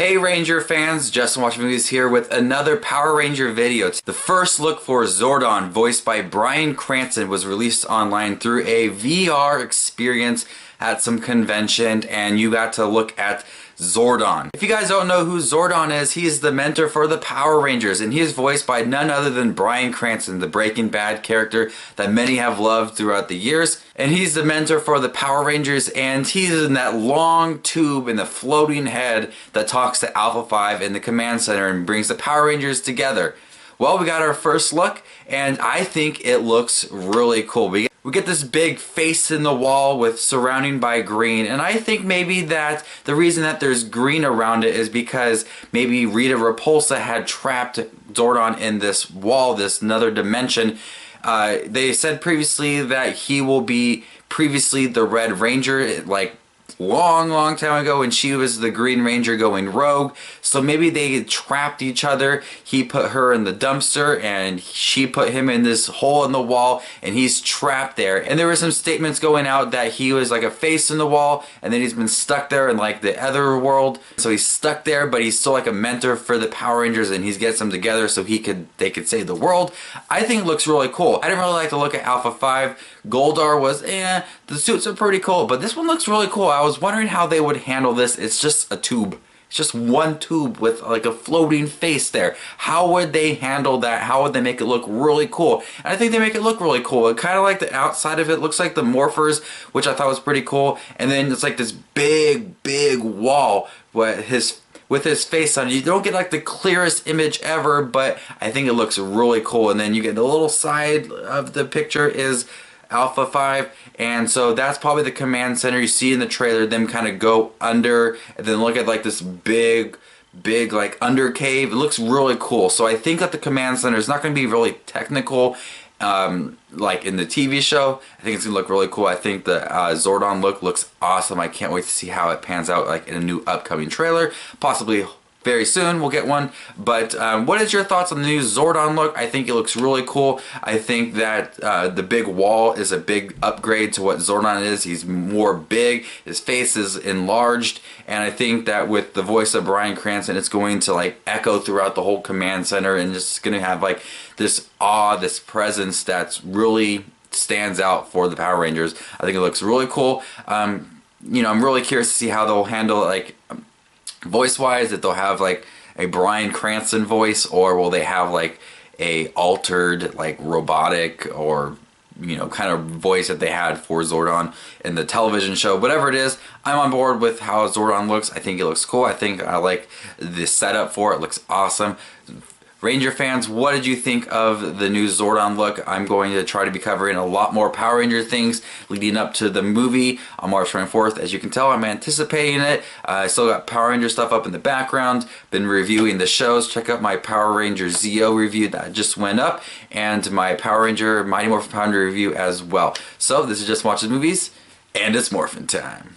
Hey Ranger fans, Justin Watching Movies here with another Power Ranger video. The first look for Zordon, voiced by Bryan Cranston, was released online through a VR experience at some convention, and you got to look at Zordon. If you guys don't know who Zordon is, he is the mentor for the Power Rangers, and he is voiced by none other than Bryan Cranston, the Breaking Bad character that many have loved throughout the years. And he's the mentor for the Power Rangers, and he's in that long tube in the floating head that talks to Alpha 5 in the command center and brings the Power Rangers together. Well, we got our first look, and I think it looks really cool. We get this big face in the wall with surrounding by green, and I think maybe that the reason that there's green around it is because maybe Rita Repulsa had trapped Zordon in this wall, this another dimension. They said previously that he will be previously the Red Ranger, like long time ago, and she was the Green Ranger going rogue. So maybe they trapped each other. He put her in the dumpster and she put him in this hole in the wall, and he's trapped there. And there were some statements going out that he was like a face in the wall, and then he's been stuck there in like the other world. So he's stuck there, but he's still like a mentor for the Power Rangers, and he gets them together so they could save the world. I think it looks really cool. I didn't really like to look at Alpha 5. Goldar was, the suits are pretty cool, but this one looks really cool. I was wondering how they would handle this. It's just a tube. It's just one tube with like a floating face there. How would they handle that? How would they make it look really cool? And I think they make it look really cool. It kind of like the outside of it looks like the Morphers, which I thought was pretty cool. And then it's like this big wall with his face on it. You don't get like the clearest image ever, but I think it looks really cool. And then you get the little side of the picture is Alpha 5, and so that's probably the command center. You see in the trailer them kind of go under and then look at like this big like under cave. It looks really cool. So I think that the command center is not going to be really technical like in the TV show. I think it's going to look really cool. I think the Zordon look looks awesome. I can't wait to see how it pans out like in a new upcoming trailer, possibly very soon we'll get one. But what is your thoughts on the new Zordon look? I think it looks really cool. I think that the big wall is a big upgrade to what Zordon is. He's more big, his face is enlarged, and I think that with the voice of Bryan Cranston, it's going to like echo throughout the whole command center, and just going to have like this awe, this presence that's really stands out for the Power Rangers. I think it looks really cool. You know, I'm really curious to see how they'll handle it, like voice-wise, if they'll have like a Bryan Cranston voice, or will they have like a altered like robotic or you know kind of voice that they had for Zordon in the television show. Whatever it is, I'm on board with how Zordon looks. I think it looks cool. I think I like the setup for it. It looks awesome. Ranger fans, what did you think of the new Zordon look? I'm going to try to be covering a lot more Power Ranger things leading up to the movie on March 24th. As you can tell, I'm anticipating it. I still got Power Ranger stuff up in the background. Been reviewing the shows. Check out my Power Ranger Zeo review that just went up, and my Power Ranger Mighty Morphin Power Ranger review as well. So this is Just Watches Movies, and it's morphin' time.